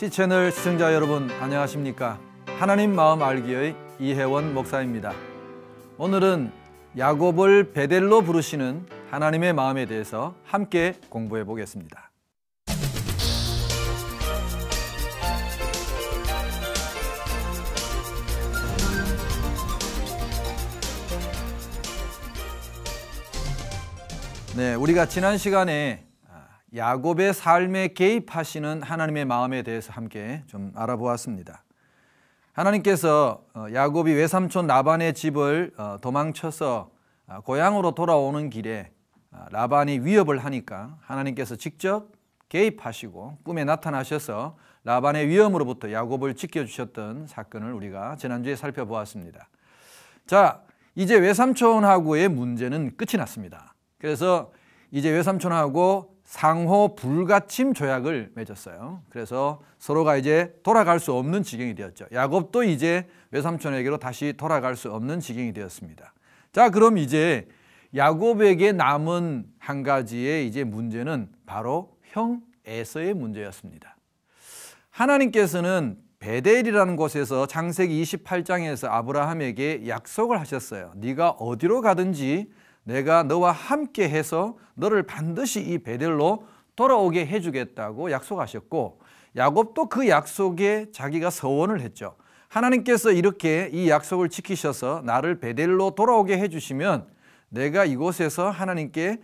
시채널 시청자 여러분 안녕하십니까? 하나님 마음 알기의 이혜원 목사입니다. 오늘은 야곱을 베델로 부르시는 하나님의 마음에 대해서 함께 공부해 보겠습니다. 네, 우리가 지난 시간에 야곱의 삶에 개입하시는 하나님의 마음에 대해서 함께 좀 알아보았습니다. 하나님께서 야곱이 외삼촌 라반의 집을 도망쳐서 고향으로 돌아오는 길에 라반이 위협을 하니까 하나님께서 직접 개입하시고 꿈에 나타나셔서 라반의 위험으로부터 야곱을 지켜주셨던 사건을 우리가 지난주에 살펴보았습니다. 자, 이제 외삼촌하고의 문제는 끝이 났습니다. 그래서 이제 외삼촌하고 상호 불가침 조약을 맺었어요. 그래서 서로가 이제 돌아갈 수 없는 지경이 되었죠. 야곱도 이제 외삼촌에게로 다시 돌아갈 수 없는 지경이 되었습니다. 자, 그럼 이제 야곱에게 남은 한 가지의 이제 문제는 바로 형 에서의 문제였습니다. 하나님께서는 베델이라는 곳에서 창세기 28장에서 아브라함에게 약속을 하셨어요. 네가 어디로 가든지 내가 너와 함께 해서 너를 반드시 이 베델로 돌아오게 해주겠다고 약속하셨고, 야곱도 그 약속에 자기가 서원을 했죠. 하나님께서 이렇게 이 약속을 지키셔서 나를 베델로 돌아오게 해주시면 내가 이곳에서 하나님께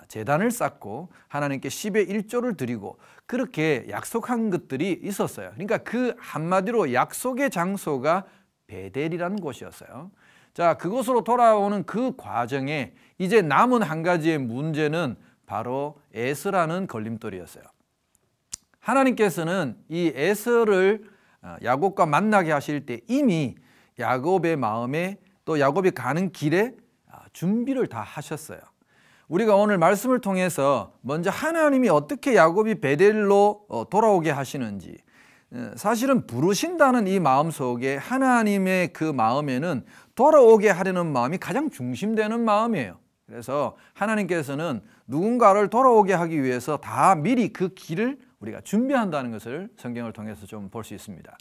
제단을 쌓고 하나님께 10의 1조를 드리고, 그렇게 약속한 것들이 있었어요. 그러니까 그 한마디로 약속의 장소가 베델이라는 곳이었어요. 자, 그곳으로 돌아오는 그 과정에 이제 남은 한 가지의 문제는 바로 에서라는 걸림돌이었어요. 하나님께서는 이 에서를 야곱과 만나게 하실 때 이미 야곱의 마음에 또 야곱이 가는 길에 준비를 다 하셨어요. 우리가 오늘 말씀을 통해서 먼저 하나님이 어떻게 야곱이 베델로 돌아오게 하시는지, 사실은 부르신다는 이 마음 속에 하나님의 그 마음에는 돌아오게 하려는 마음이 가장 중심되는 마음이에요. 그래서 하나님께서는 누군가를 돌아오게 하기 위해서 다 미리 그 길을 우리가 준비한다는 것을 성경을 통해서 좀 볼 수 있습니다.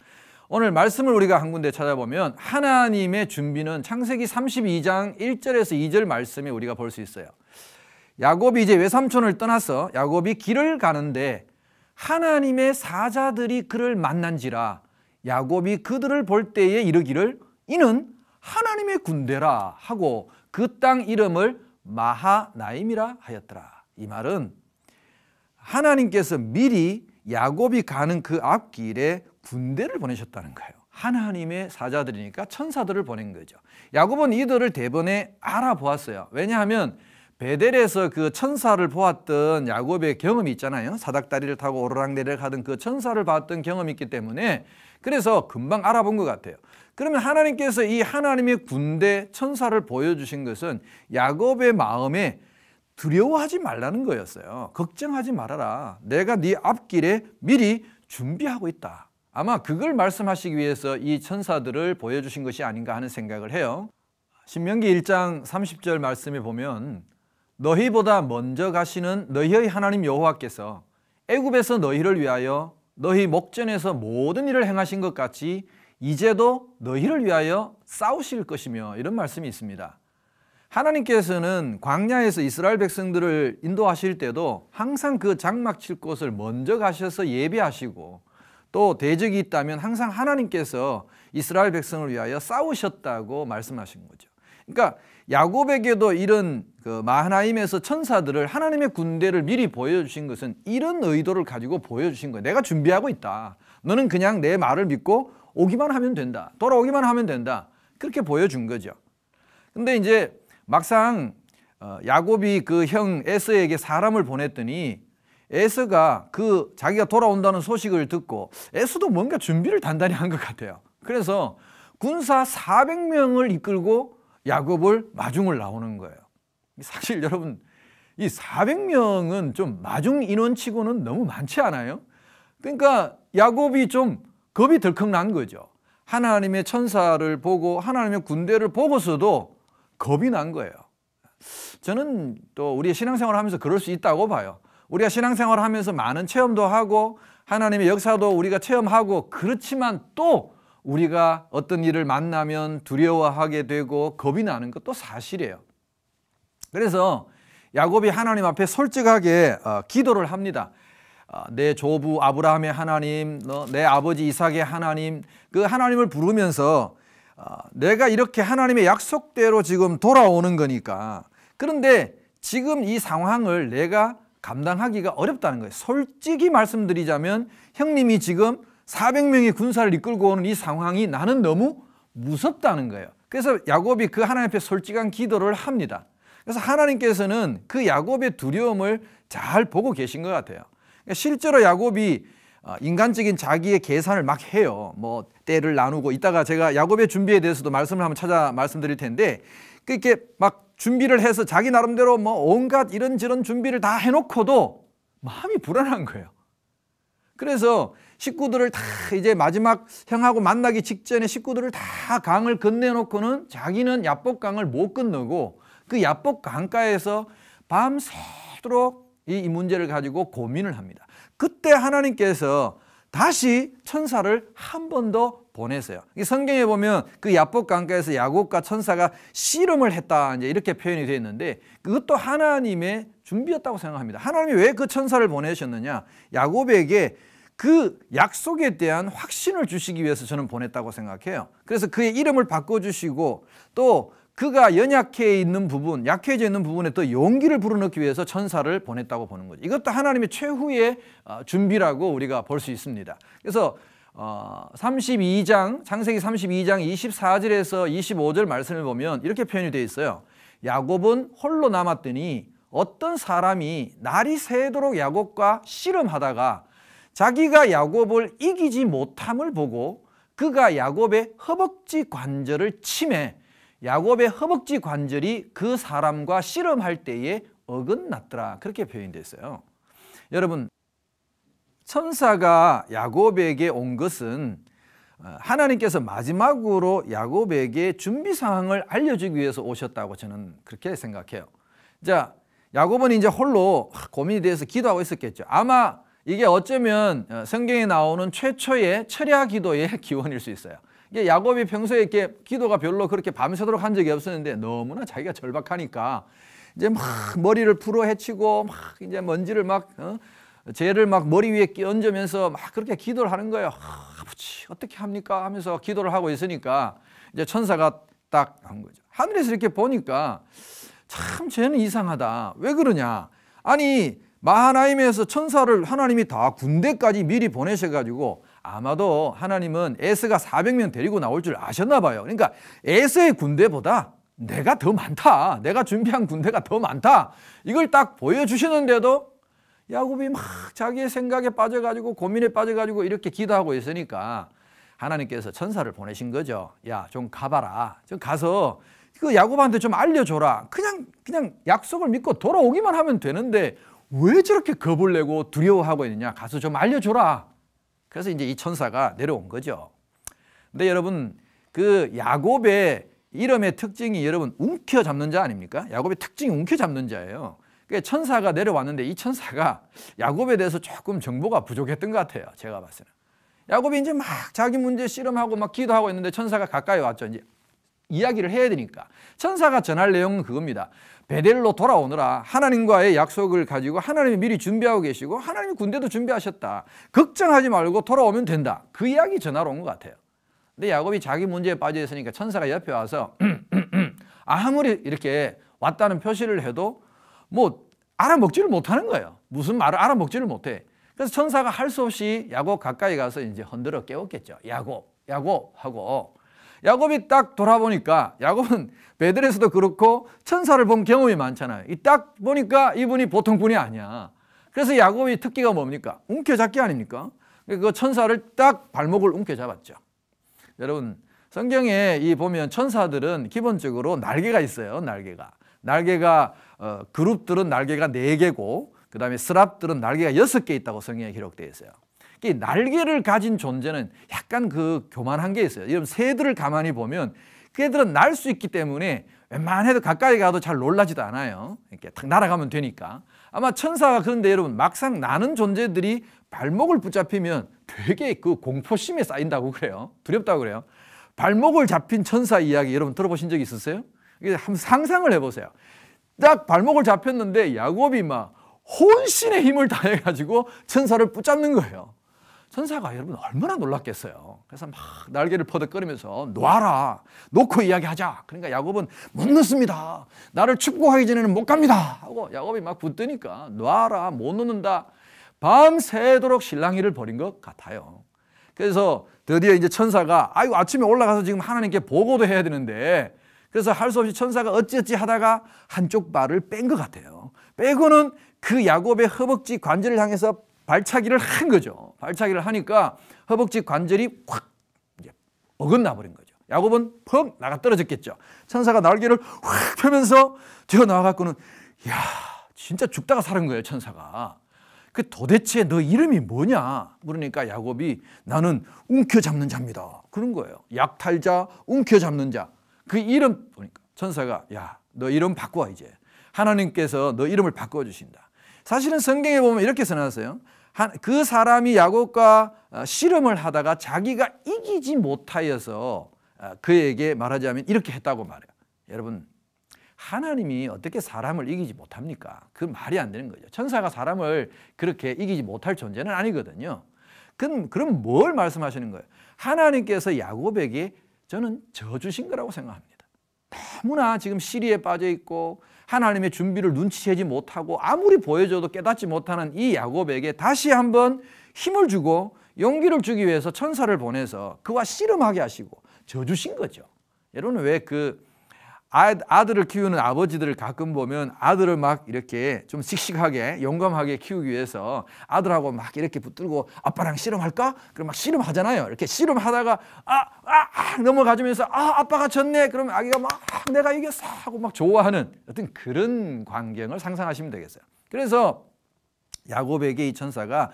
오늘 말씀을 우리가 한 군데 찾아보면 하나님의 준비는 창세기 32장 1절에서 2절 말씀에 우리가 볼 수 있어요. 야곱이 이제 외삼촌을 떠나서 야곱이 길을 가는데 하나님의 사자들이 그를 만난지라 야곱이 그들을 볼 때에 이르기를 이는 하나님의 군대라 하고 그 땅 이름을 마하나임이라 하였더라. 이 말은 하나님께서 미리 야곱이 가는 그 앞길에 군대를 보내셨다는 거예요. 하나님의 사자들이니까 천사들을 보낸 거죠. 야곱은 이들을 대번에 알아보았어요. 왜냐하면 베델에서 그 천사를 보았던 야곱의 경험이 있잖아요. 사닥다리를 타고 오르락내리락 하던 그 천사를 봤던 경험이 있기 때문에 그래서 금방 알아본 것 같아요. 그러면 하나님께서 이 하나님의 군대 천사를 보여주신 것은 야곱의 마음에 두려워하지 말라는 거였어요. 걱정하지 말아라. 내가 네 앞길에 미리 준비하고 있다. 아마 그걸 말씀하시기 위해서 이 천사들을 보여주신 것이 아닌가 하는 생각을 해요. 신명기 1장 30절 말씀에 보면 너희보다 먼저 가시는 너희의 하나님 여호와께서 애굽에서 너희를 위하여 너희 목전에서 모든 일을 행하신 것 같이 이제도 너희를 위하여 싸우실 것이며, 이런 말씀이 있습니다. 하나님께서는 광야에서 이스라엘 백성들을 인도하실 때도 항상 그 장막 칠 곳을 먼저 가셔서 예배하시고, 또 대적이 있다면 항상 하나님께서 이스라엘 백성을 위하여 싸우셨다고 말씀하신 거죠. 그러니까 야곱에게도 이런 그 마하나임에서 천사들을, 하나님의 군대를 미리 보여주신 것은 이런 의도를 가지고 보여주신 거예요. 내가 준비하고 있다. 너는 그냥 내 말을 믿고 오기만 하면 된다. 돌아오기만 하면 된다. 그렇게 보여준 거죠. 근데 이제 막상 야곱이 그 형 에서에게 사람을 보냈더니 에서가 그 자기가 돌아온다는 소식을 듣고 에서도 뭔가 준비를 단단히 한 것 같아요. 그래서 군사 400명을 이끌고 야곱을 마중을 나오는 거예요. 사실 여러분, 이 400명은 좀 마중 인원치고는 너무 많지 않아요? 그러니까 야곱이 좀 겁이 덜컥 난 거죠. 하나님의 천사를 보고 하나님의 군대를 보고서도 겁이 난 거예요. 저는 또 우리의 신앙생활을 하면서 그럴 수 있다고 봐요. 우리가 신앙생활을 하면서 많은 체험도 하고 하나님의 역사도 우리가 체험하고, 그렇지만 또 우리가 어떤 일을 만나면 두려워하게 되고 겁이 나는 것도 사실이에요. 그래서 야곱이 하나님 앞에 솔직하게 기도를 합니다. 내 조부 아브라함의 하나님, 내 아버지 이삭의 하나님, 그 하나님을 부르면서 내가 이렇게 하나님의 약속대로 지금 돌아오는 거니까, 그런데 지금 이 상황을 내가 감당하기가 어렵다는 거예요. 솔직히 말씀드리자면 형님이 지금 400명의 군사를 이끌고 오는 이 상황이 나는 너무 무섭다는 거예요. 그래서 야곱이 그 하나님 앞에 솔직한 기도를 합니다. 그래서 하나님께서는 그 야곱의 두려움을 잘 보고 계신 것 같아요. 실제로 야곱이 인간적인 자기의 계산을 막 해요. 뭐 때를 나누고, 이따가 제가 야곱의 준비에 대해서도 말씀을 한번 말씀드릴 텐데, 그렇게 막 준비를 해서 자기 나름대로 뭐 온갖 이런저런 준비를 다 해놓고도 마음이 불안한 거예요. 그래서 식구들을 다 이제 마지막 형하고 만나기 직전에 식구들을 다 강을 건네놓고는 자기는 야복강을 못 건너고 그 야복 강가에서 밤새도록 이 문제를 가지고 고민을 합니다. 그때 하나님께서 다시 천사를 한 번 더 보내세요. 성경에 보면 그 야복 강가에서 야곱과 천사가 씨름을 했다, 이제 이렇게 표현이 되어 있는데, 그것도 하나님의 준비였다고 생각합니다. 하나님이 왜 그 천사를 보내셨느냐? 야곱에게 그 약속에 대한 확신을 주시기 위해서 저는 보냈다고 생각해요. 그래서 그의 이름을 바꿔주시고, 또 그가 연약해 있는 부분, 약해져 있는 부분에 또 용기를 불어넣기 위해서 천사를 보냈다고 보는 거죠. 이것도 하나님의 최후의 준비라고 우리가 볼 수 있습니다. 그래서 32장, 창세기 32장 24절에서 25절 말씀을 보면 이렇게 표현이 되어 있어요. 야곱은 홀로 남았더니 어떤 사람이 날이 새도록 야곱과 씨름하다가 자기가 야곱을 이기지 못함을 보고 그가 야곱의 허벅지 관절을 치매 야곱의 허벅지 관절이 그 사람과 씨름할 때에 어긋났더라, 그렇게 표현되어 있어요. 여러분, 천사가 야곱에게 온 것은 하나님께서 마지막으로 야곱에게 준비 상황을 알려주기 위해서 오셨다고 저는 그렇게 생각해요. 자, 야곱은 이제 홀로 고민이 돼서 기도하고 있었겠죠. 아마 이게 어쩌면 성경에 나오는 최초의 철야 기도의 기원일 수 있어요. 이게 야곱이 평소에 이렇게 기도가 별로 그렇게 밤새도록 한 적이 없었는데 너무나 자기가 절박하니까 이제 막 머리를 풀어 헤치고 막 이제 먼지를 막 죄를 막 머리 위에 얹으면서 막 그렇게 기도를 하는 거예요. 아버지 어떻게 합니까? 하면서 기도를 하고 있으니까 이제 천사가 딱 한 거죠. 하늘에서 이렇게 보니까 참 쟤는 이상하다. 왜 그러냐? 아니 마하나임에서 천사를 하나님이 다 군대까지 미리 보내셔가지고 아마도 하나님은 에스가 400명 데리고 나올 줄 아셨나 봐요. 그러니까 에스의 군대보다 내가 더 많다. 내가 준비한 군대가 더 많다. 이걸 딱 보여주시는데도 야곱이 막 자기의 생각에 빠져가지고 고민에 빠져가지고 이렇게 기도하고 있으니까 하나님께서 천사를 보내신 거죠. 야, 좀 가봐라. 좀 가서 그 야곱한테 좀 알려줘라. 그냥 약속을 믿고 돌아오기만 하면 되는데 왜 저렇게 겁을 내고 두려워하고 있느냐. 가서 좀 알려줘라. 그래서 이제 이 천사가 내려온 거죠. 근데 여러분, 그 야곱의 이름의 특징이 여러분 움켜잡는 자 아닙니까? 야곱의 특징이 움켜잡는 자예요. 천사가 내려왔는데 이 천사가 야곱에 대해서 조금 정보가 부족했던 것 같아요. 제가 봤을 때는. 야곱이 이제 막 자기 문제 씨름하고 막 기도하고 있는데 천사가 가까이 왔죠. 이제 이야기를 해야 되니까. 천사가 전할 내용은 그겁니다. 베델로 돌아오느라 하나님과의 약속을 가지고 하나님이 미리 준비하고 계시고 하나님이 군대도 준비하셨다. 걱정하지 말고 돌아오면 된다. 그 이야기 전하러 온 것 같아요. 근데 야곱이 자기 문제에 빠져 있으니까 천사가 옆에 와서 아무리 이렇게 왔다는 표시를 해도 뭐 알아먹지를 못하는 거예요. 무슨 말을 알아먹지를 못해. 그래서 천사가 할 수 없이 야곱 가까이 가서 이제 흔들어 깨웠겠죠. 야곱 하고 야곱이 딱 돌아보니까 야곱은 베들에서도 그렇고 천사를 본 경험이 많잖아요. 이 딱 보니까 이분이 보통 분이 아니야. 그래서 야곱이 특기가 뭡니까? 움켜잡기 아닙니까? 그 천사를 딱 발목을 움켜잡았죠. 여러분, 성경에 이 보면 천사들은 기본적으로 날개가 있어요. 날개가 그룹들은 날개가 4개고 그 다음에 스랍들은 날개가 6개 있다고 성경에 기록되어 있어요. 이 날개를 가진 존재는 약간 그 교만한 게 있어요. 여러분, 새들을 가만히 보면 걔들은 날 수 있기 때문에 웬만해도 가까이 가도 잘 놀라지도 않아요. 이렇게 탁 날아가면 되니까. 아마 천사가 그런데 여러분 막상 나는 존재들이 발목을 붙잡히면 되게 그 공포심에 쌓인다고 그래요. 두렵다고 그래요. 발목을 잡힌 천사 이야기 여러분 들어보신 적 있으세요? 한번 상상을 해보세요. 딱 발목을 잡혔는데 야곱이 막 혼신의 힘을 다해가지고 천사를 붙잡는 거예요. 천사가 여러분 얼마나 놀랐겠어요. 그래서 막 날개를 퍼덕거리면서 놔라, 놓고 이야기하자. 그러니까 야곱은 못 놓습니다. 나를 축복하기 전에는 못 갑니다 하고 야곱이 막 붙드니까 놔라, 못 놓는다. 밤새도록 실랑이를 벌인 것 같아요. 그래서 드디어 이제 천사가 아이고 아침에 올라가서 지금 하나님께 보고도 해야 되는데, 그래서 할 수 없이 천사가 어찌어찌 하다가 한쪽 발을 뺀 것 같아요. 빼고는 그 야곱의 허벅지 관절을 향해서 발차기를 한 거죠. 발차기를 하니까 허벅지 관절이 확 이제 어긋나 버린 거죠. 야곱은 퍽 나가 떨어졌겠죠. 천사가 날개를 확 펴면서 튀어나와갖고는 야 진짜 죽다가 살은 거예요. 천사가. 그 도대체 너 이름이 뭐냐 물으니까 야곱이 나는 움켜잡는 자입니다. 그런 거예요. 약탈자, 움켜잡는 자. 그 이름 보니까 천사가 야 너 이름 바꿔 이제. 하나님께서 너 이름을 바꿔주신다. 사실은 성경에 보면 이렇게 써놨어요. 그 사람이 야곱과 씨름을 하다가 자기가 이기지 못하여서 그에게 말하자면 이렇게 했다고 말해요. 여러분 하나님이 어떻게 사람을 이기지 못합니까? 그 말이 안 되는 거죠. 천사가 사람을 그렇게 이기지 못할 존재는 아니거든요. 그럼 뭘 말씀하시는 거예요? 하나님께서 야곱에게 저는 져주신 거라고 생각합니다. 너무나 지금 시리에 빠져 있고 하나님의 준비를 눈치채지 못하고 아무리 보여줘도 깨닫지 못하는 이 야곱에게 다시 한번 힘을 주고 용기를 주기 위해서 천사를 보내서 그와 씨름하게 하시고 져주신 거죠. 여러분 왜 그 아들을 키우는 아버지들을 가끔 보면 아들을 막 이렇게 좀 씩씩하게 용감하게 키우기 위해서 아들하고 막 이렇게 붙들고 아빠랑 씨름할까? 그럼 막 씨름하잖아요. 이렇게 씨름하다가 넘어가주면서 아빠가 졌네. 그러면 아기가 막 내가 이겼어 하고 막 좋아하는 어떤 그런 광경을 상상하시면 되겠어요. 그래서 야곱에게 이 천사가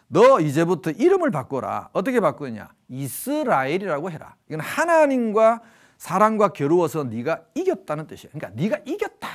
너 이제부터 이름을 바꿔라. 어떻게 바꾸느냐? 이스라엘이라고 해라. 이건 하나님과 사람과 겨루어서 네가 이겼다는 뜻이에요. 그러니까 네가 이겼다.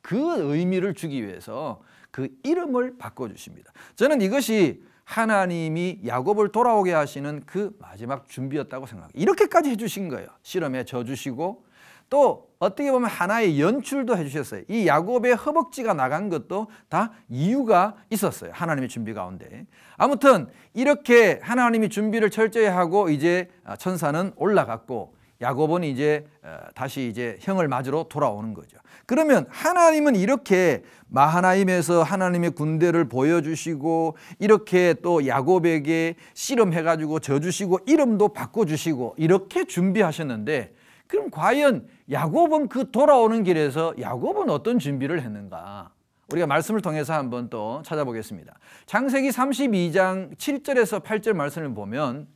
그 의미를 주기 위해서 그 이름을 바꿔주십니다. 저는 이것이 하나님이 야곱을 돌아오게 하시는 그 마지막 준비였다고 생각합니다. 이렇게까지 해주신 거예요. 실험에 져주시고 또 어떻게 보면 하나의 연출도 해주셨어요. 이 야곱의 허벅지가 나간 것도 다 이유가 있었어요. 하나님의 준비 가운데. 아무튼 이렇게 하나님이 준비를 철저히 하고 이제 천사는 올라갔고 야곱은 이제 다시 이제 형을 맞으러 돌아오는 거죠. 그러면 하나님은 이렇게 마하나임에서 하나님의 군대를 보여주시고 이렇게 또 야곱에게 씨름해가지고 져주시고 이름도 바꿔주시고 이렇게 준비하셨는데 그럼 과연 야곱은 그 돌아오는 길에서 야곱은 어떤 준비를 했는가? 우리가 말씀을 통해서 한번 또 찾아보겠습니다. 창세기 32장 7절에서 8절 말씀을 보면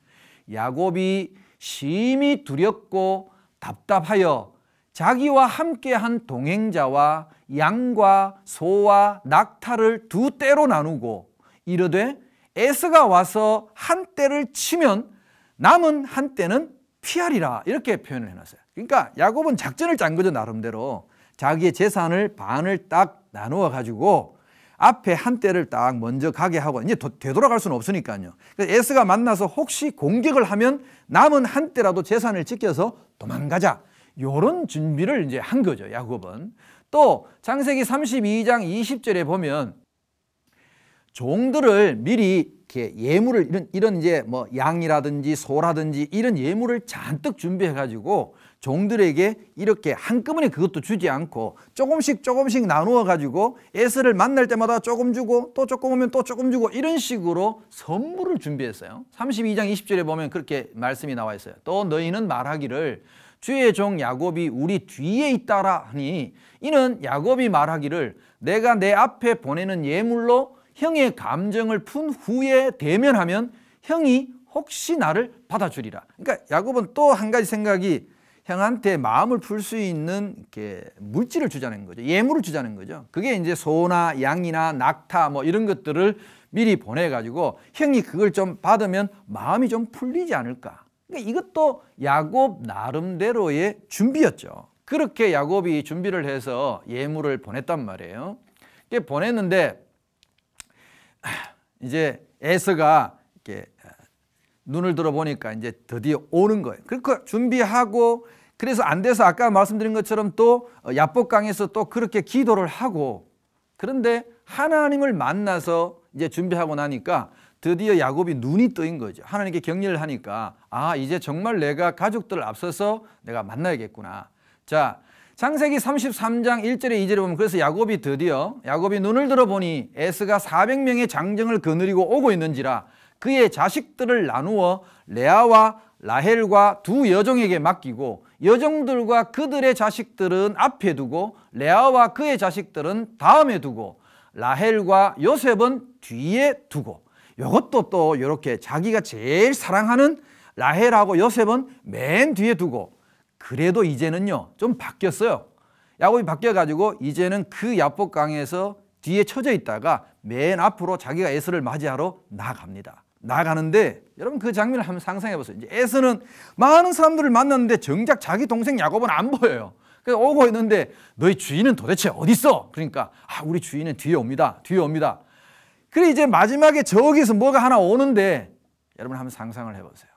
야곱이 심히 두렵고 답답하여 자기와 함께한 동행자와 양과 소와 낙타를 두 떼로 나누고 이르되 에서가 와서 한 떼를 치면 남은 한 떼는 피하리라 이렇게 표현을 해놨어요. 그러니까 야곱은 작전을 짠 거죠. 나름대로 자기의 재산을 반을 딱 나누어 가지고 앞에 한 떼를 딱 먼저 가게 하고 이제 되돌아갈 수는 없으니까요. 그래서 에서가 만나서 혹시 공격을 하면 남은 한 떼라도 재산을 지켜서 도망가자. 이런 준비를 이제 한 거죠. 야곱은. 또 창세기 32장 20절에 보면 종들을 미리 이렇게 예물을 이런 이제 뭐 양이라든지 소라든지 이런 예물을 잔뜩 준비해 가지고 종들에게 이렇게 한꺼번에 그것도 주지 않고 조금씩 나누어 가지고 에서를 만날 때마다 조금 주고 또 조금 오면 또 조금 주고 이런 식으로 선물을 준비했어요. 32장 20절에 보면 그렇게 말씀이 나와 있어요. 또 너희는 말하기를 주의 종 야곱이 우리 뒤에 있다라 하니 이는 야곱이 말하기를 내가 내 앞에 보내는 예물로 형의 감정을 푼 후에 대면하면 형이 혹시 나를 받아주리라. 그러니까 야곱은 또 한 가지 생각이 형한테 마음을 풀 수 있는 이렇게 물질을 주자는 거죠. 예물을 주자는 거죠. 그게 이제 소나 양이나 낙타 뭐 이런 것들을 미리 보내가지고 형이 그걸 좀 받으면 마음이 좀 풀리지 않을까. 그러니까 이것도 야곱 나름대로의 준비였죠. 그렇게 야곱이 준비를 해서 예물을 보냈단 말이에요. 보냈는데 이제 에서가 이렇게 눈을 들어보니까 이제 드디어 오는 거예요. 그러니까 준비하고, 그래서 안 돼서 아까 말씀드린 것처럼 또 야복강에서 또 그렇게 기도를 하고, 그런데 하나님을 만나서 이제 준비하고 나니까 드디어 야곱이 눈이 뜨인 거죠. 하나님께 격려를 하니까 이제 정말 내가 가족들을 앞서서 내가 만나야겠구나. 자, 창세기 33장 1절에 2절에 보면, 그래서 야곱이 눈을 들어보니 에서가 400명의 장정을 거느리고 오고 있는지라 그의 자식들을 나누어 레아와 라헬과 두 여종에게 맡기고 여종들과 그들의 자식들은 앞에 두고 레아와 그의 자식들은 다음에 두고 라헬과 요셉은 뒤에 두고, 이것도 또 이렇게 자기가 제일 사랑하는 라헬하고 요셉은 맨 뒤에 두고, 그래도 이제는요 좀 바뀌었어요. 야곱이 바뀌어가지고 이제는 그 야복강에서 뒤에 처져 있다가 맨 앞으로 자기가 에서를 맞이하러 나갑니다. 나가는데 여러분 그 장면을 한번 상상해 보세요. 이제 에서는 많은 사람들을 만났는데 정작 자기 동생 야곱은 안 보여요. 그래서 오고 있는데 너희 주인은 도대체 어디 있어? 그러니까 우리 주인은 뒤에 옵니다. 뒤에 옵니다. 그래 이제 마지막에 저기서 뭐가 하나 오는데, 여러분 한번 상상을 해보세요.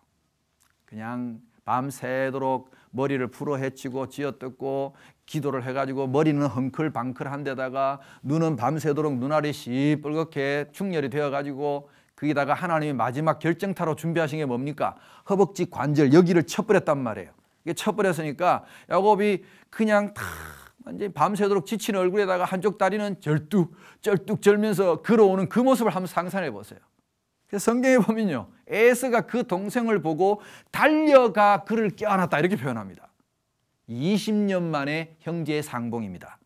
그냥 밤새도록 머리를 풀어헤치고 쥐어뜯고 기도를 해가지고 머리는 헝클방클한 데다가 눈은 밤새도록 눈알이 시뻘겋게 충혈이 되어가지고, 거기다가 하나님이 마지막 결정타로 준비하신 게 뭡니까? 허벅지 관절 여기를 쳐버렸단 말이에요. 이게 쳐버렸으니까 야곱이 그냥 다 완전히 밤새도록 지친 얼굴에다가 한쪽 다리는 쩔뚝 절면서 걸어오는 그 모습을 한번 상상해 보세요. 그래서 성경에 보면요, 에서가 그 동생을 보고 달려가 그를 껴안았다 이렇게 표현합니다. 20년 만에 형제의 상봉입니다.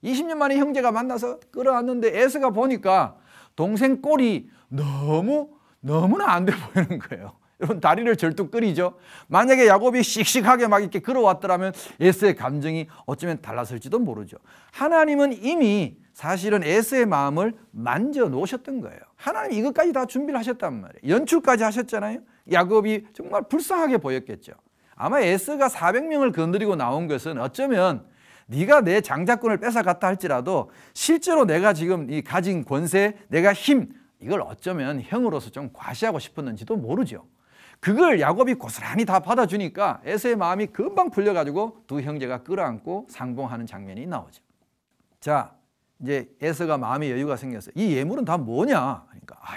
20년 만에 형제가 만나서 끌어안는데 에서가 보니까 동생 꼴이 너무나 안 돼 보이는 거예요. 여러분 다리를 절뚝거리죠. 만약에 야곱이 씩씩하게 막 이렇게 걸어왔더라면 에서의 감정이 어쩌면 달랐을지도 모르죠. 하나님은 이미 사실은 에서의 마음을 만져 놓으셨던 거예요. 하나님 이것까지 다 준비를 하셨단 말이에요. 연출까지 하셨잖아요. 야곱이 정말 불쌍하게 보였겠죠. 아마 에서가 400명을 거느리고 나온 것은 어쩌면 네가 내 장자권을 뺏어갔다 할지라도 실제로 내가 지금 이 가진 권세, 내가 힘, 이걸 어쩌면 형으로서 좀 과시하고 싶었는지도 모르죠. 그걸 야곱이 고스란히 다 받아주니까 에서의 마음이 금방 풀려가지고 두 형제가 끌어안고 상봉하는 장면이 나오죠. 자, 이제 에서가 마음의 여유가 생겼어요. 이 예물은 다 뭐냐?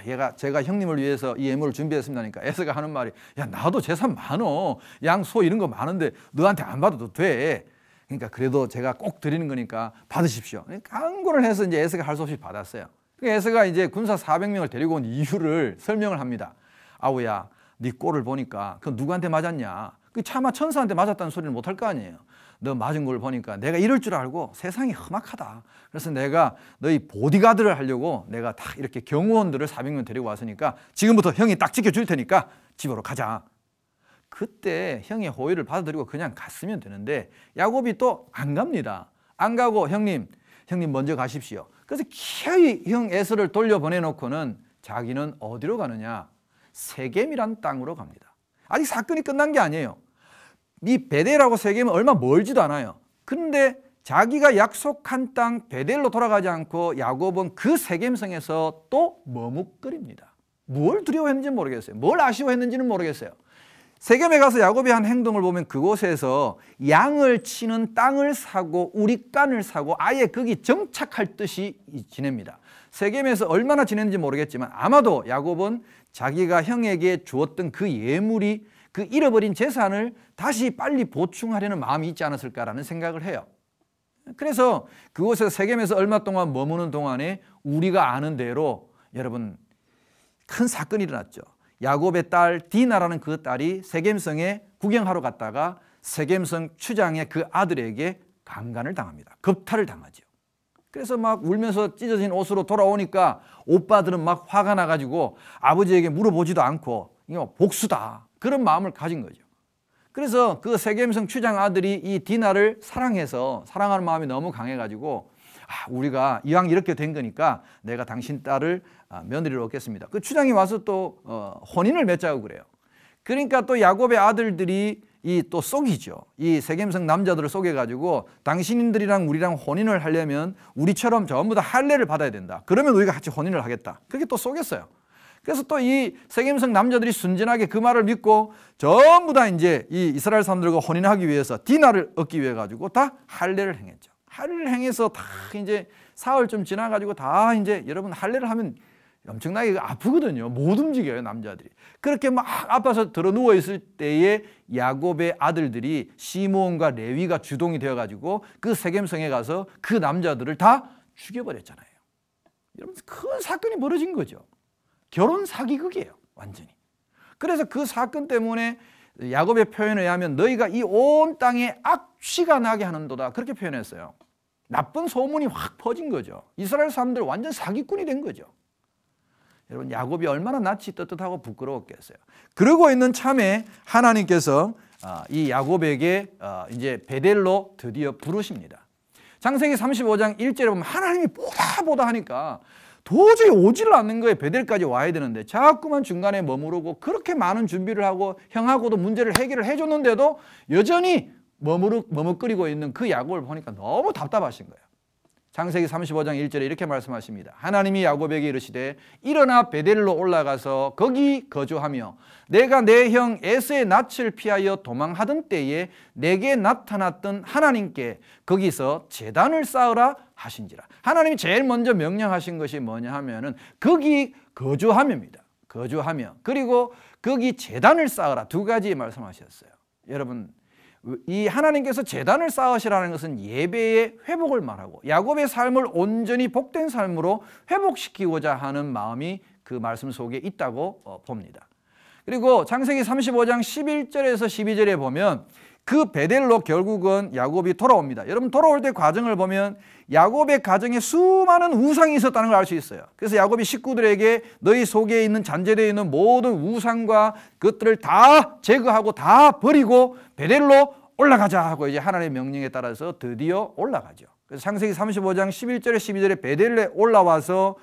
그러니까 제가 형님을 위해서 이 예물을 준비했습니다. 그러니까 에서가 하는 말이, 야 나도 재산 많어, 양, 소 이런 거 많은데 너한테 안 받아도 돼. 그러니까 그래도 제가 꼭 드리는 거니까 받으십시오. 강구를 해서 이제 에서가 할 수 없이 받았어요. 에서가 이제 군사 400명을 데리고 온 이유를 설명을 합니다. 아우야, 네 꼴을 보니까 그 누구한테 맞았냐? 그 차마 천사한테 맞았다는 소리는 못할 거 아니에요. 너 맞은 걸 보니까 내가 이럴 줄 알고 세상이 험악하다. 그래서 내가 너희 보디가드를 하려고 내가 딱 이렇게 경호원들을 400명 데리고 왔으니까 지금부터 형이 딱 지켜줄 테니까 집으로 가자. 그때 형의 호의를 받아들이고 그냥 갔으면 되는데 야곱이 또 안 갑니다. 안 가고 형님 먼저 가십시오. 그래서 기어이 형 에서를 돌려보내놓고는 자기는 어디로 가느냐? 세겜이란 땅으로 갑니다. 아직 사건이 끝난 게 아니에요. 이 베델하고 세겜은 얼마 멀지도 않아요. 그런데 자기가 약속한 땅 베델로 돌아가지 않고 야곱은 그 세겜성에서 또 머뭇거립니다. 뭘 두려워했는지는 모르겠어요. 뭘 아쉬워했는지는 모르겠어요. 세겜에 가서 야곱이 한 행동을 보면 그곳에서 양을 치는 땅을 사고 우리간을 사고 아예 거기 정착할 듯이 지냅니다. 세겜에서 얼마나 지냈는지 모르겠지만 아마도 야곱은 자기가 형에게 주었던 그 예물이 그 잃어버린 재산을 다시 빨리 보충하려는 마음이 있지 않았을까라는 생각을 해요. 그래서 그곳에서 세겜에서 얼마 동안 머무는 동안에 우리가 아는 대로 여러분 큰 사건이 일어났죠. 야곱의 딸 디나라는 그 딸이 세겜성에 구경하러 갔다가 세겜성 추장의 그 아들에게 강간을 당합니다. 겁탈을 당하죠. 그래서 막 울면서 찢어진 옷으로 돌아오니까 오빠들은 막 화가 나가지고 아버지에게 물어보지도 않고 이거 복수다 그런 마음을 가진 거죠. 그래서 그 세겜성 추장 아들이 이 디나를 사랑하는 마음이 너무 강해가지고 우리가 이왕 이렇게 된 거니까 내가 당신 딸을 며느리로 얻겠습니다. 그 추장이 와서 또 혼인을 맺자고 그래요. 그러니까 또 야곱의 아들들이 이 또 속이죠. 이 세겜성 남자들을 속여가지고 당신들이랑 우리랑 혼인을 하려면 우리처럼 전부 다 할례를 받아야 된다. 그러면 우리가 같이 혼인을 하겠다. 그렇게 또 속였어요. 그래서 또 이 세겜성 남자들이 순진하게 그 말을 믿고 전부 다 이제 이 이스라엘 사람들과 혼인하기 위해서 디나를 얻기 위해 가지고 다 할례를 행했죠. 할례를 행해서 다 이제 사흘쯤 지나가지고 다 이제 여러분 할례를 하면 엄청나게 아프거든요. 못 움직여요, 남자들이. 그렇게 막 아파서 들어 누워 있을 때에 야곱의 아들들이 시므온과 레위가 주동이 되어 가지고 그 세겜성에 가서 그 남자들을 다 죽여버렸잖아요. 여러분, 큰 사건이 벌어진 거죠. 결혼 사기극이에요, 완전히. 그래서 그 사건 때문에 야곱의 표현에 의하면 너희가 이 온 땅에 악취가 나게 하는도다, 그렇게 표현했어요. 나쁜 소문이 확 퍼진 거죠. 이스라엘 사람들 완전 사기꾼이 된 거죠. 여러분, 야곱이 얼마나 낯이 떳떳하고 부끄러웠겠어요. 그러고 있는 참에 하나님께서 이 야곱에게 이제 베델로 드디어 부르십니다. 창세기 35장 1절에 보면 하나님이 보다 하니까 도저히 오지를 않는 거예요. 베델까지 와야 되는데 자꾸만 중간에 머무르고 그렇게 많은 준비를 하고 형하고도 문제를 해결을 해줬는데도 여전히 머뭇거리고 있는 그 야곱을 보니까 너무 답답하신 거예요. 창세기 35장 1절에 이렇게 말씀하십니다. 하나님이 야곱에게 이르시되 일어나 베델로 올라가서 거기 거주하며 내가 내 형 에서의 낯을 피하여 도망하던 때에 내게 나타났던 하나님께 거기서 제단을 쌓으라 하신지라. 하나님이 제일 먼저 명령하신 것이 뭐냐 하면은 거기 거주하며입니다. 거주하며, 그리고 거기 제단을 쌓으라, 두 가지 말씀하셨어요. 여러분, 이 하나님께서 제단을 쌓으시라는 것은 예배의 회복을 말하고 야곱의 삶을 온전히 복된 삶으로 회복시키고자 하는 마음이 그 말씀 속에 있다고 봅니다. 그리고 창세기 35장 11절에서 12절에 보면 그 베델로 결국은 야곱이 돌아옵니다. 여러분, 돌아올 때 과정을 보면 야곱의 가정에 수많은 우상이 있었다는 걸 알 수 있어요. 그래서 야곱이 식구들에게 너희 속에 있는 잔재되어 있는 모든 우상과 그것들을 다 제거하고 다 버리고 베델로 올라가자 하고 이제 하나님의 명령에 따라서 드디어 올라가죠. 그래서 창세기 35장 11절에 12절에 베델에 올라와서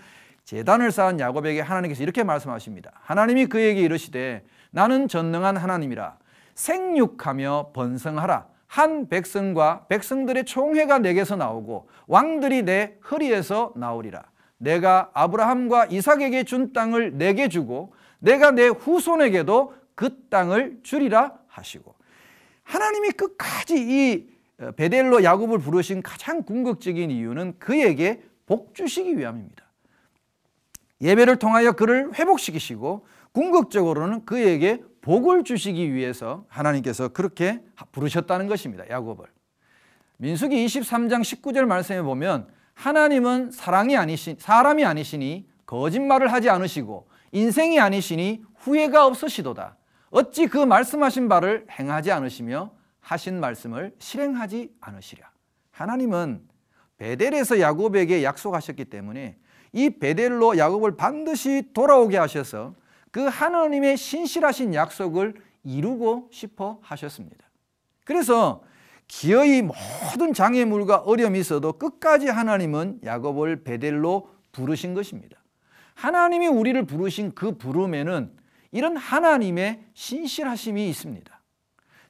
제단을 쌓은 야곱에게 하나님께서 이렇게 말씀하십니다. 하나님이 그에게 이르시되 나는 전능한 하나님이라. 생육하며 번성하라. 한 백성과 백성들의 총회가 내게서 나오고 왕들이 내 허리에서 나오리라. 내가 아브라함과 이삭에게 준 땅을 내게 주고 내가 내 후손에게도 그 땅을 주리라 하시고, 하나님이 끝까지 이 베델로 야곱을 부르신 가장 궁극적인 이유는 그에게 복 주시기 위함입니다. 예배를 통하여 그를 회복시키시고 궁극적으로는 그에게 복을 주시기 위해서 하나님께서 그렇게 부르셨다는 것입니다. 야곱을. 민수기 23장 19절 말씀에 보면 하나님은 사람이 아니시니 거짓말을 하지 않으시고 인생이 아니시니 후회가 없으시도다. 어찌 그 말씀하신 바를 행하지 않으시며 하신 말씀을 실행하지 않으시랴. 하나님은 베델에서 야곱에게 약속하셨기 때문에 이 베델로 야곱을 반드시 돌아오게 하셔서 그 하나님의 신실하신 약속을 이루고 싶어 하셨습니다. 그래서 기어이 모든 장애물과 어려움이 있어도 끝까지 하나님은 야곱을 베델로 부르신 것입니다. 하나님이 우리를 부르신 그 부름에는 이런 하나님의 신실하심이 있습니다.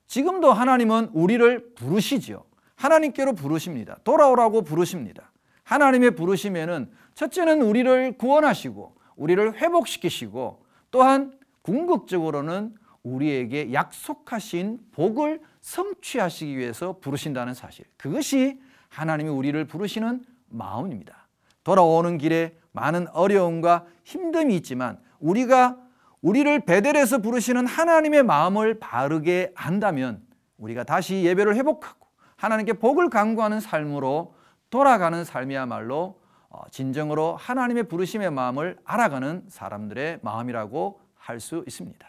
지금도 하나님은 우리를 부르시죠. 하나님께로 부르십니다. 돌아오라고 부르십니다. 하나님의 부르심에는 첫째는 우리를 구원하시고 우리를 회복시키시고 또한 궁극적으로는 우리에게 약속하신 복을 성취하시기 위해서 부르신다는 사실, 그것이 하나님이 우리를 부르시는 마음입니다. 돌아오는 길에 많은 어려움과 힘듦이 있지만 우리를 베델에서 부르시는 하나님의 마음을 바르게 안다면 우리가 다시 예배를 회복하고 하나님께 복을 간구하는 삶으로 돌아가는 삶이야말로 진정으로 하나님의 부르심의 마음을 알아가는 사람들의 마음이라고 할 수 있습니다.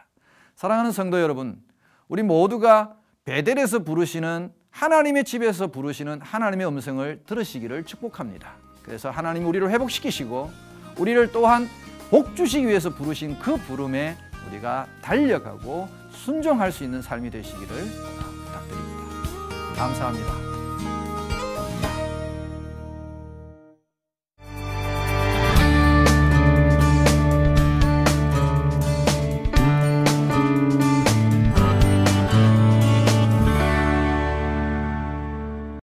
사랑하는 성도 여러분, 우리 모두가 베델에서 부르시는 하나님의 집에서 부르시는 하나님의 음성을 들으시기를 축복합니다. 그래서 하나님이 우리를 회복시키시고 우리를 또한 복 주시기 위해서 부르신 그 부름에 우리가 달려가고 순종할 수 있는 삶이 되시기를 부탁드립니다. 감사합니다.